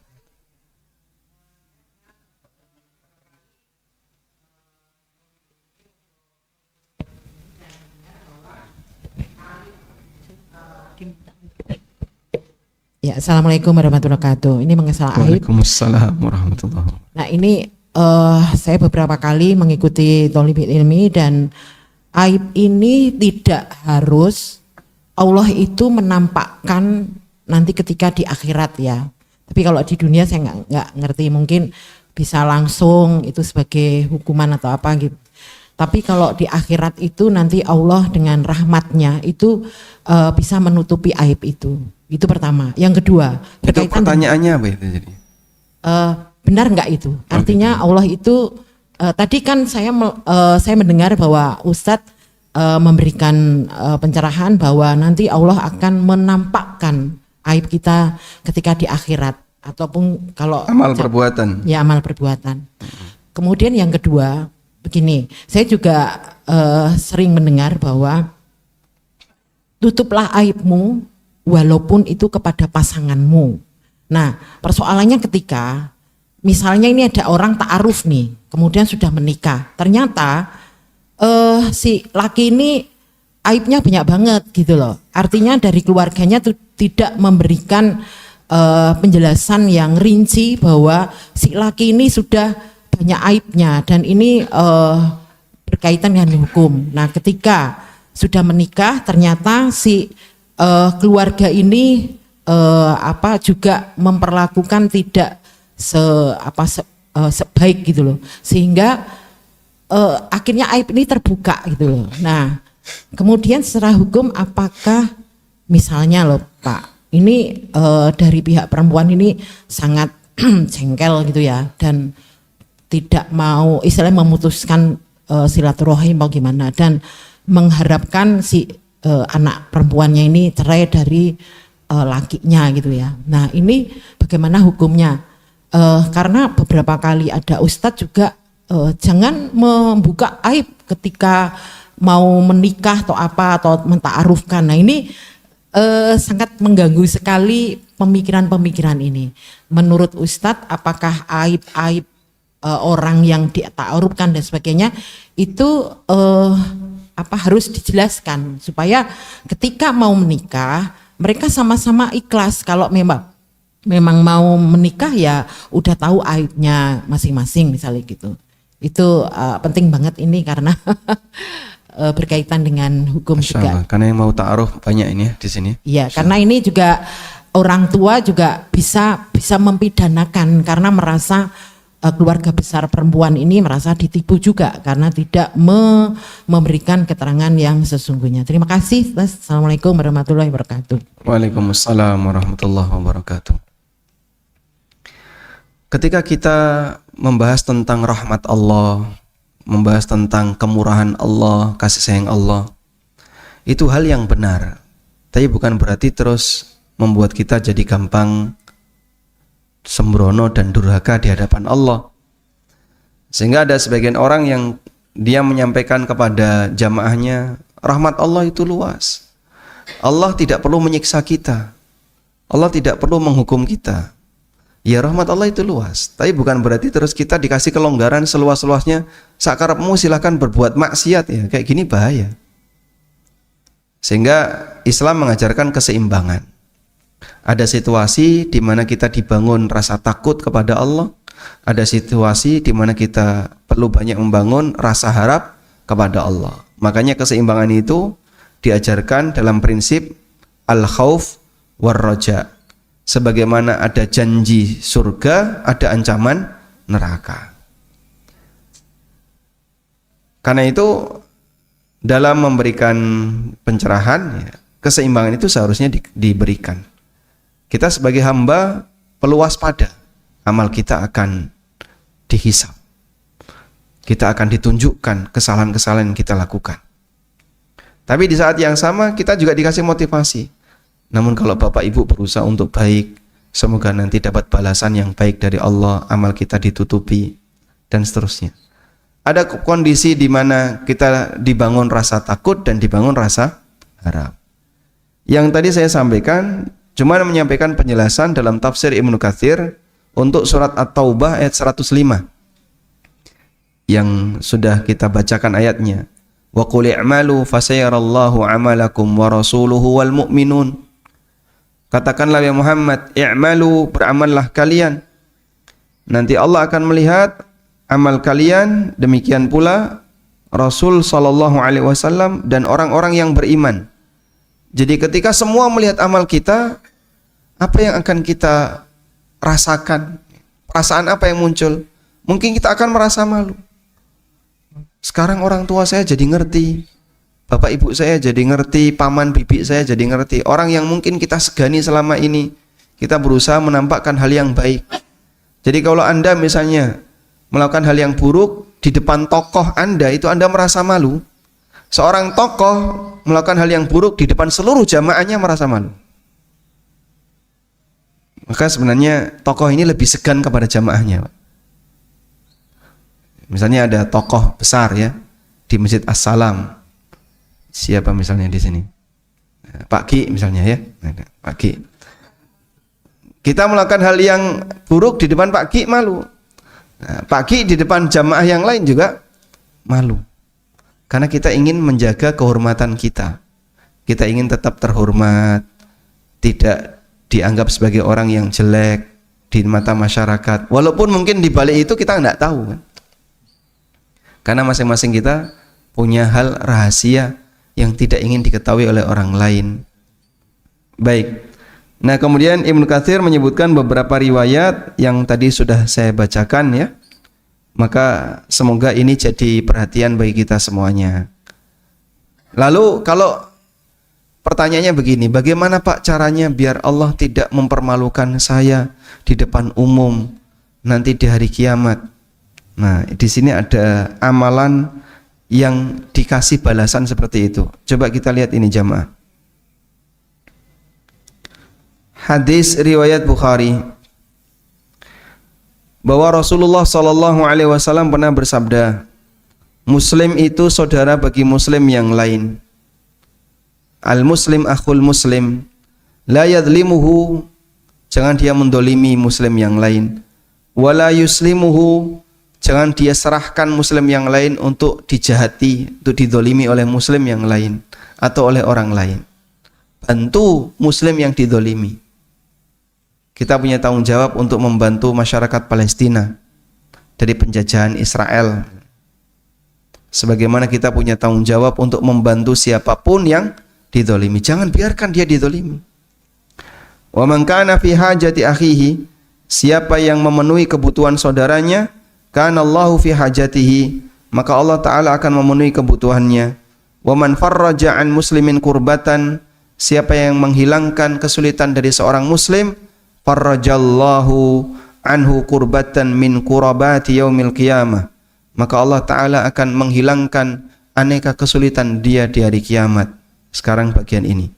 Speaker 2: Ya, assalamualaikum warahmatullahi wabarakatuh. Ini mengenai aib.
Speaker 1: Waalaikumsalam warahmatullahi wabarakatuh.
Speaker 2: Nah, ini saya beberapa kali mengikuti Thalibul Ilmi, dan aib ini tidak harus Allah itu menampakkan nanti ketika di akhirat ya. Tapi kalau di dunia saya nggak ngerti, mungkin bisa langsung itu sebagai hukuman atau apa gitu. Tapi kalau di akhirat itu nanti Allah dengan rahmatnya itu bisa menutupi aib itu. Itu pertama. Yang kedua,
Speaker 1: itu pertanyaannya apa itu jadi?
Speaker 2: Benar nggak itu? Artinya Allah itu tadi kan saya mendengar bahwa Ustadz memberikan pencerahan bahwa nanti Allah akan menampakkan aib kita ketika di akhirat, ataupun kalau
Speaker 1: amal perbuatan.
Speaker 2: Ya, amal perbuatan. Kemudian yang kedua, begini, saya juga sering mendengar bahwa tutuplah aibmu walaupun itu kepada pasanganmu. Nah, persoalannya ketika misalnya ini ada orang ta'aruf nih, kemudian sudah menikah, ternyata si laki ini aibnya banyak banget gitu loh. Artinya dari keluarganya tuh tidak memberikan penjelasan yang rinci bahwa si laki ini sudah banyak aibnya, dan ini berkaitan dengan hukum. Nah, ketika sudah menikah ternyata si keluarga ini juga memperlakukan tidak sebaik gitu loh, sehingga akhirnya aib ini terbuka gitu loh. Nah, kemudian secara hukum apakah misalnya loh Pak, ini dari pihak perempuan ini sangat jengkel gitu ya, dan tidak mau istilahnya memutuskan silaturahim mau gimana, dan mengharapkan si anak perempuannya ini cerai dari lakinya gitu ya. Nah ini bagaimana hukumnya? Karena beberapa kali ada ustadz juga jangan membuka aib ketika mau menikah atau apa atau menta'arufkan. Nah ini sangat mengganggu sekali pemikiran-pemikiran ini. Menurut ustadz, apakah aib-aib orang yang dita'arufkan dan sebagainya itu harus dijelaskan supaya ketika mau menikah mereka sama-sama ikhlas. Kalau memang mau menikah ya udah tahu aibnya masing-masing misalnya gitu. Itu penting banget ini karena berkaitan dengan hukum
Speaker 1: Masya
Speaker 2: juga.
Speaker 1: Allah, karena yang mau ta'aruf banyak ini ya di sini.
Speaker 2: Iya, karena ini juga orang tua juga bisa mempidanakan karena merasa keluarga besar perempuan ini merasa ditipu juga karena tidak memberikan keterangan yang sesungguhnya. Terima kasih. Assalamualaikum warahmatullahi wabarakatuh.
Speaker 1: Waalaikumsalam warahmatullahi wabarakatuh. Ketika kita membahas tentang rahmat Allah, membahas tentang kemurahan Allah, kasih sayang Allah, itu hal yang benar. Tapi bukan berarti terus membuat kita jadi gampang sembrono dan durhaka di hadapan Allah. Sehingga ada sebagian orang yang dia menyampaikan kepada jamaahnya, rahmat Allah itu luas. Allah tidak perlu menyiksa kita. Allah tidak perlu menghukum kita. Ya, rahmat Allah itu luas. Tapi bukan berarti terus kita dikasih kelonggaran seluas-luasnya. Sakarepmu silahkan berbuat maksiat ya. Kayak gini bahaya. Sehingga Islam mengajarkan keseimbangan. Ada situasi di mana kita dibangun rasa takut kepada Allah. Ada situasi di mana kita perlu banyak membangun rasa harap kepada Allah. Makanya keseimbangan itu diajarkan dalam prinsip al-khauf war-raja. Sebagaimana ada janji surga, ada ancaman neraka. Karena itu dalam memberikan pencerahan ya, keseimbangan itu seharusnya diberikan. Kita sebagai hamba perlu waspada, amal kita akan dihisab. Kita akan ditunjukkan kesalahan-kesalahan yang kita lakukan. Tapi di saat yang sama kita juga dikasih motivasi. Namun kalau Bapak Ibu berusaha untuk baik, semoga nanti dapat balasan yang baik dari Allah, amal kita ditutupi, dan seterusnya. Ada kondisi di mana kita dibangun rasa takut dan dibangun rasa harap. Yang tadi saya sampaikan cuma menyampaikan penjelasan dalam tafsir Ibnu Katsir untuk surat At-Taubah ayat 105 yang sudah kita bacakan ayatnya. Wa qul i'malu fasayarallahu 'amalakum wa rasuluhu wal mu'minun. Katakanlah ya Muhammad, i'malu, beramallah kalian. Nanti Allah akan melihat amal kalian, demikian pula Rasul sallallahu alaihi wasallam dan orang-orang yang beriman. Jadi ketika semua melihat amal kita, apa yang akan kita rasakan? Perasaan apa yang muncul? Mungkin kita akan merasa malu. Sekarang orang tua saya jadi ngerti, bapak ibu saya jadi ngerti, paman bibi saya jadi ngerti. Orang yang mungkin kita segani selama ini, kita berusaha menampakkan hal yang baik. Jadi kalau Anda misalnya melakukan hal yang buruk di depan tokoh Anda, itu Anda merasa malu. Seorang tokoh melakukan hal yang buruk di depan seluruh jamaahnya merasa malu. Maka sebenarnya tokoh ini lebih segan kepada jamaahnya. Misalnya ada tokoh besar ya di Masjid As-Salam. Siapa misalnya di sini? Pak Ki misalnya ya. Pak Ki. Kita melakukan hal yang buruk di depan Pak Ki malu. Nah, Pak Ki di depan jamaah yang lain juga malu. Karena kita ingin menjaga kehormatan kita. Kita ingin tetap terhormat, tidak dianggap sebagai orang yang jelek di mata masyarakat. Walaupun mungkin di balik itu kita nggak tahu kan. Karena masing-masing kita punya hal rahasia yang tidak ingin diketahui oleh orang lain. Baik. Nah, kemudian Ibnu Katsir menyebutkan beberapa riwayat yang tadi sudah saya bacakan ya. Maka semoga ini jadi perhatian bagi kita semuanya. Lalu kalau pertanyaannya begini, bagaimana Pak caranya biar Allah tidak mempermalukan saya di depan umum nanti di hari kiamat? Nah, di sini ada amalan yang dikasih balasan seperti itu. Coba kita lihat ini jamaah. Hadis riwayat Bukhari bahwa Rasulullah Shallallahu Alaihi Wasallam pernah bersabda, Muslim itu saudara bagi Muslim yang lain. Al Muslim akhul Muslim, la yadlimuhu, jangan dia mendolimi Muslim yang lain. Wala yuslimuhu, jangan dia serahkan Muslim yang lain untuk dijahati, untuk didolimi oleh Muslim yang lain atau oleh orang lain. Bantu Muslim yang didolimi. Kita punya tanggung jawab untuk membantu masyarakat Palestina dari penjajahan Israel. Sebagaimana kita punya tanggung jawab untuk membantu siapapun yang didolimi. Jangan biarkan dia didolimi. Wa man kana fi hajati akhihi, siapa yang memenuhi kebutuhan saudaranya, kana Allahu fi hajatihi, maka Allah Ta'ala akan memenuhi kebutuhannya. Wa man farraja an muslimin kurbatan, siapa yang menghilangkan kesulitan dari seorang muslim, farrajallahu anhu kurbatan min kurabati yaumil qiyamah, maka Allah Ta'ala akan menghilangkan aneka kesulitan dia di hari kiamat. Sekarang bagian ini.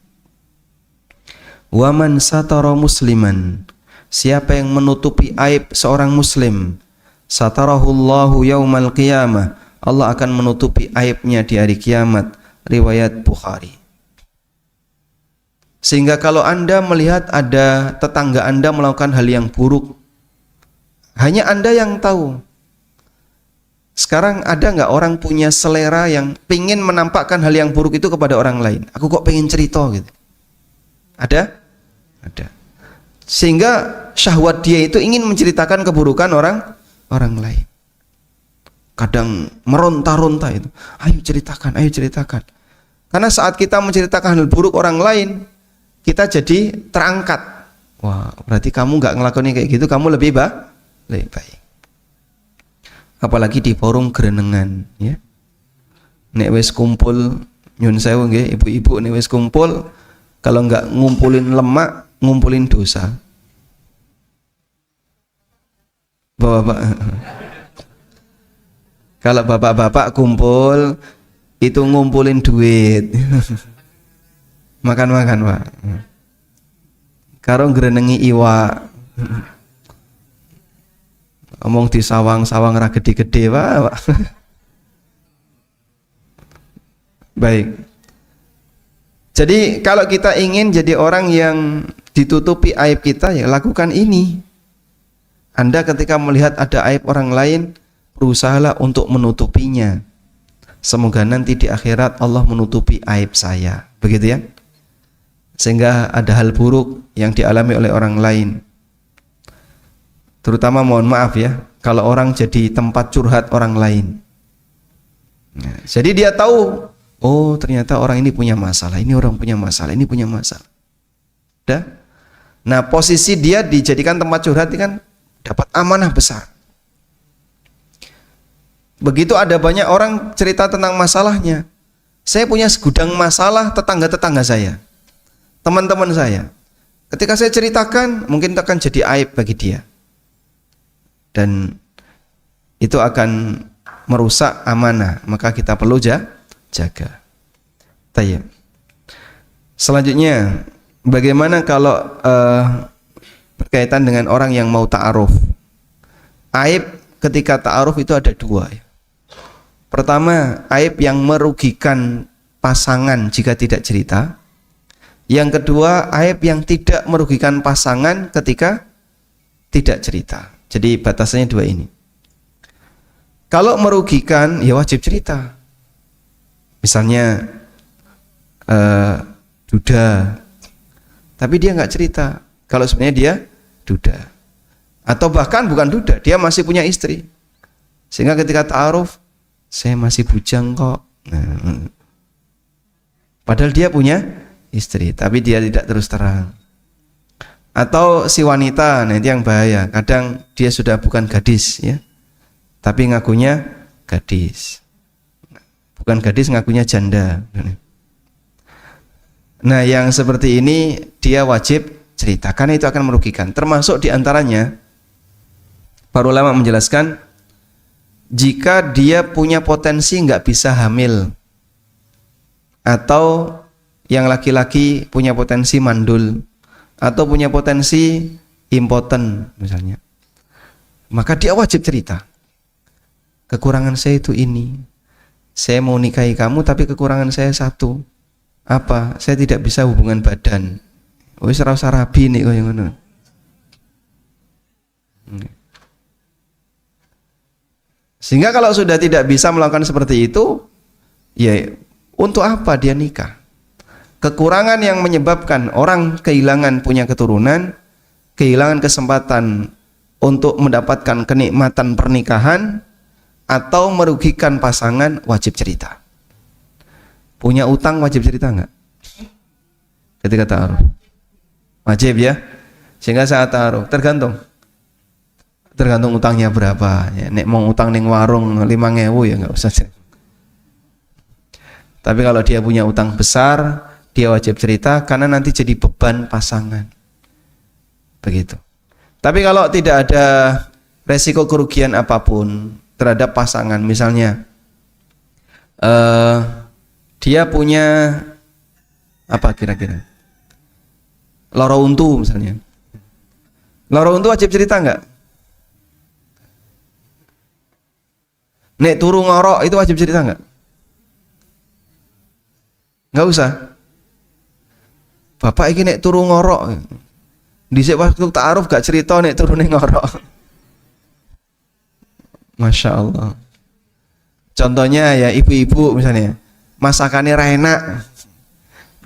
Speaker 1: Wa man satara musliman, siapa yang menutupi aib seorang muslim, satarahullahu yaumal qiyamah, Allah akan menutupi aibnya di hari kiamat. Riwayat Bukhari. Sehingga kalau Anda melihat ada tetangga Anda melakukan hal yang buruk, hanya Anda yang tahu. Sekarang ada nggak orang punya selera yang pingin menampakkan hal yang buruk itu kepada orang lain? Aku kok pengen cerita gitu. Ada? Ada. Sehingga syahwat dia itu ingin menceritakan keburukan orang lain. Kadang meronta-ronta itu. Ayo ceritakan, ayo ceritakan. Karena saat kita menceritakan hal buruk orang lain, kita jadi terangkat. Wah, berarti kamu nggak ngelakuin kayak gitu, kamu lebih baik. Apalagi di forum gerenengan, ya. Nek wis kumpul, nyun sewu nggih, ibu-ibu nek wis kumpul, kalau nggak ngumpulin lemak, ngumpulin dosa. Bapak-bapak. Kalau bapak-bapak kumpul, itu ngumpulin duit. Makan-makan, Pak. Karo ngrenengi iwak. Omong di sawang-sawang ra gede-gede, Pak. Baik. Jadi kalau kita ingin jadi orang yang ditutupi aib kita, ya lakukan ini. Anda ketika melihat ada aib orang lain, berusahalah untuk menutupinya. Semoga nanti di akhirat Allah menutupi aib saya. Begitu ya. Sehingga ada hal buruk yang dialami oleh orang lain. Terutama mohon maaf ya, kalau orang jadi tempat curhat orang lain. Nah, jadi dia tahu, oh ternyata orang ini punya masalah, ini orang punya masalah, ini punya masalah. Udah? Nah posisi dia dijadikan tempat curhat ini kan dapat amanah besar. Begitu ada banyak orang cerita tentang masalahnya. Saya punya segudang masalah tetangga-tetangga saya, teman-teman saya. Ketika saya ceritakan, mungkin itu akan jadi aib bagi dia. Dan itu akan merusak amanah, maka kita perlu jaga. Tayyib. Selanjutnya, bagaimana kalau berkaitan dengan orang yang mau ta'aruf? Aib ketika ta'aruf itu ada dua ya. Pertama, aib yang merugikan pasangan jika tidak cerita. Yang kedua, aib yang tidak merugikan pasangan ketika tidak cerita. Jadi batasannya dua ini. Kalau merugikan, ya wajib cerita. Misalnya duda, tapi dia nggak cerita. Kalau sebenarnya dia duda, atau bahkan bukan duda, dia masih punya istri. Sehingga ketika ta'aruf, saya masih bujang kok. Nah, padahal dia punya istri, tapi dia tidak terus terang. Atau si wanita, nah itu yang bahaya. Kadang dia sudah bukan gadis ya, tapi ngakunya gadis. Bukan gadis, ngakunya janda. Nah, yang seperti ini dia wajib cerita karena itu akan merugikan. Termasuk diantaranya para ulama menjelaskan jika dia punya potensi nggak bisa hamil atau yang laki-laki punya potensi mandul atau punya potensi impoten misalnya, maka dia wajib cerita. Kekurangan saya itu ini. Saya mau nikahi kamu tapi kekurangan saya satu. Apa? Saya tidak bisa hubungan badan. Wis ora usah rabi nih koyo ngono. Sehingga kalau sudah tidak bisa melakukan seperti itu, ya untuk apa dia nikah? Kekurangan yang menyebabkan orang kehilangan punya keturunan, kehilangan kesempatan untuk mendapatkan kenikmatan pernikahan, atau merugikan pasangan, wajib cerita. Punya utang wajib cerita enggak? Ketika ta'aruf wajib ya. Sehingga saat ta'aruf tergantung utangnya berapa ya. Nek mau utang ning warung 5.000 ya enggak usah. Tapi kalau dia punya utang besar, dia wajib cerita karena nanti jadi beban pasangan. Begitu. Tapi kalau tidak ada resiko kerugian apapun terhadap pasangan, misalnya dia punya apa kira-kira loro untu misalnya, loro untu wajib cerita enggak? Nek turu ngorok itu wajib cerita enggak? Enggak usah. Bapak iki nek turu ngorok, dhisik waktu ta'aruf gak cerita nek turune ngorok. Masya Allah. Contohnya ya ibu-ibu misalnya, masakannya ra enak.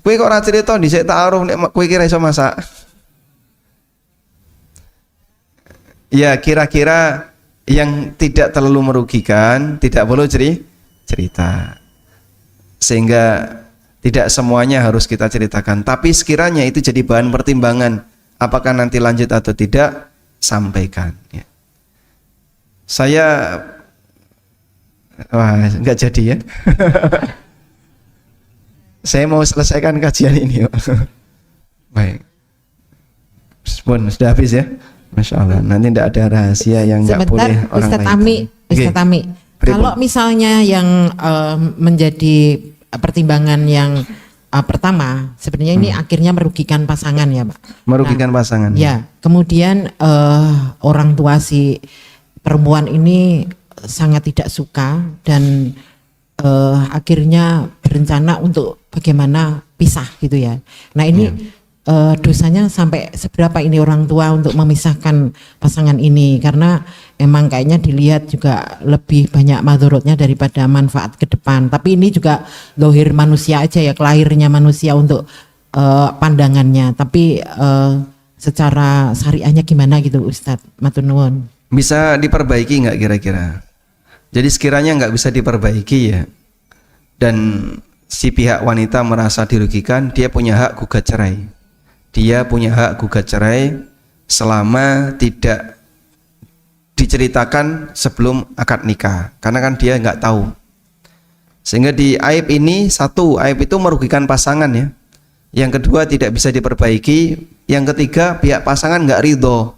Speaker 1: Kowe kok ora cerita dhisik ta'aruf nek kowe iki ra iso masak. Ya kira-kira yang tidak terlalu merugikan, tidak perlu cerita. Sehingga tidak semuanya harus kita ceritakan, tapi sekiranya itu jadi bahan pertimbangan apakah nanti lanjut atau tidak, sampaikan ya. Saya nggak jadi ya. Saya mau selesaikan kajian ini. Baik. Sudah habis ya. Masya Allah. Nanti tidak ada rahasia yang nggak boleh orang lain.
Speaker 2: Ustaz Tami, kalau misalnya yang menjadi pertimbangan yang pertama, sebenarnya ini akhirnya merugikan pasangan ya, Pak.
Speaker 1: Merugikan pasangan.
Speaker 2: Ya. Kemudian orang tua si perempuan ini sangat tidak suka dan akhirnya berencana untuk bagaimana pisah gitu ya. Nah ini dosanya sampai seberapa ini orang tua untuk memisahkan pasangan ini, karena emang kayaknya dilihat juga lebih banyak madorotnya daripada manfaat ke depan. Tapi ini juga lahir manusia aja ya, kelahirnya manusia untuk pandangannya. Tapi secara syariahnya gimana gitu Ustadz? Matur nuwun.
Speaker 1: Bisa diperbaiki nggak kira-kira? Jadi sekiranya nggak bisa diperbaiki ya, dan si pihak wanita merasa dirugikan, dia punya hak gugat cerai. Dia punya hak gugat cerai selama tidak diceritakan sebelum akad nikah, karena kan dia nggak tahu. Sehingga di aib ini, satu, aib itu merugikan pasangan ya. Yang kedua, tidak bisa diperbaiki. Yang ketiga, pihak pasangan nggak ridho,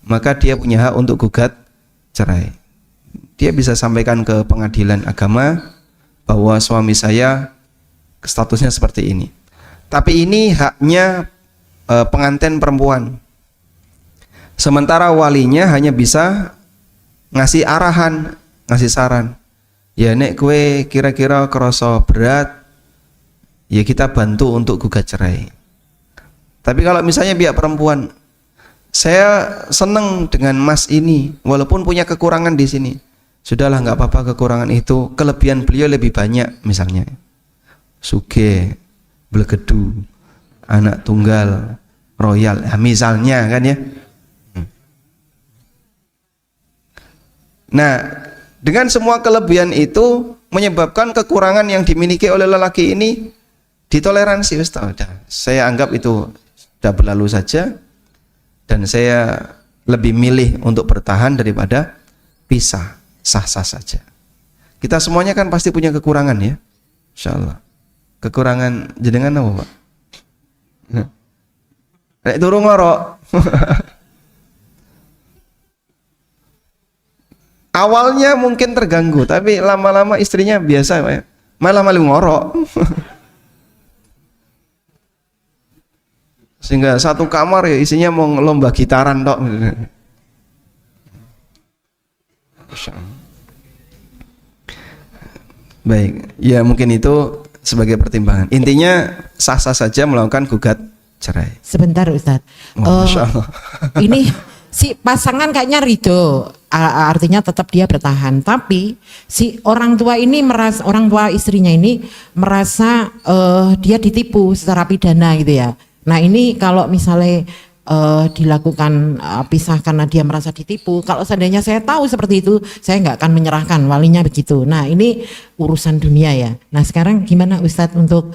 Speaker 1: maka dia punya hak untuk gugat cerai. Dia bisa sampaikan ke pengadilan agama bahwa suami saya statusnya seperti ini. Tapi ini haknya pengantin perempuan. Sementara walinya hanya bisa ngasih arahan, ngasih saran. Ya nek kue kira-kira kerasa berat, ya kita bantu untuk gugat cerai. Tapi kalau misalnya pihak perempuan, saya seneng dengan mas ini, walaupun punya kekurangan di sini. Sudahlah, nggak apa-apa kekurangan itu, kelebihan beliau lebih banyak, misalnya suge, blegedu, anak tunggal, royal, ya, misalnya kan ya. Nah, dengan semua kelebihan itu menyebabkan kekurangan yang dimiliki oleh lelaki ini ditoleransi. Saya anggap itu sudah berlalu saja, dan saya lebih milih untuk bertahan daripada pisah. Sah-sah saja. Kita semuanya kan pasti punya kekurangan ya, insyaallah. Kekurangan jenengan apa Pak? Nek turu ngorok. Awalnya mungkin terganggu, tapi lama-lama istrinya biasa, Pak, ya. Malah malu ngorok. Sehingga satu kamar ya isinya mau lomba gitaran tok. Baik, ya mungkin itu sebagai pertimbangan. Intinya sah-sah saja melakukan gugat cerai.
Speaker 2: Sebentar Ustadz.
Speaker 1: Masya Allah.
Speaker 2: Ini si pasangan kayaknya ridho, artinya tetap dia bertahan. Tapi si orang tua ini merasa, orang tua istrinya ini merasa dia ditipu secara pidana gitu ya. Nah ini kalau misalnya dilakukan pisah karena dia merasa ditipu, kalau seandainya saya tahu seperti itu, saya nggak akan menyerahkan, walinya begitu. Nah ini urusan dunia ya. Nah sekarang gimana Ustadz untuk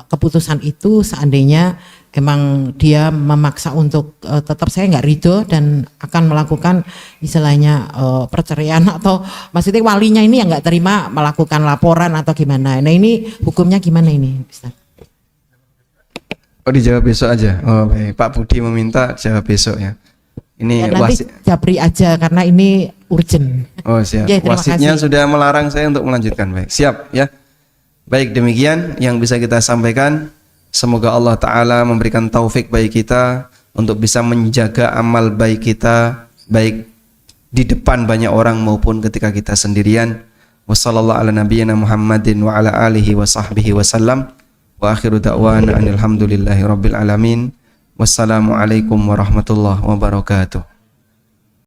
Speaker 2: keputusan itu seandainya emang dia memaksa untuk tetap saya nggak ridho dan akan melakukan istilahnya perceraian, atau maksudnya walinya ini yang nggak terima melakukan laporan atau gimana. Nah ini hukumnya gimana ini Ustaz?
Speaker 1: Oh dijawab besok aja. Oh baik, Pak Budi meminta jawab besok ya. Ini
Speaker 2: Ya, nanti japri aja karena ini urgent.
Speaker 1: Oh siap.
Speaker 2: Ya, terima
Speaker 1: Wasitnya
Speaker 2: kasih.
Speaker 1: sudah melarang saya untuk melanjutkan. Baik, siap ya. Baik, demikian yang bisa kita sampaikan. Semoga Allah Ta'ala memberikan taufik bagi kita untuk bisa menjaga amal baik kita, baik di depan banyak orang maupun ketika kita sendirian. Wassallallahu ala nabiyyina Muhammadin wa ala alihi wa sahbihi wasallam. Wa akhiru da'wana anil hamdulillahi rabbil alamin. Wassalamualaikum warahmatullahi wabarakatuh.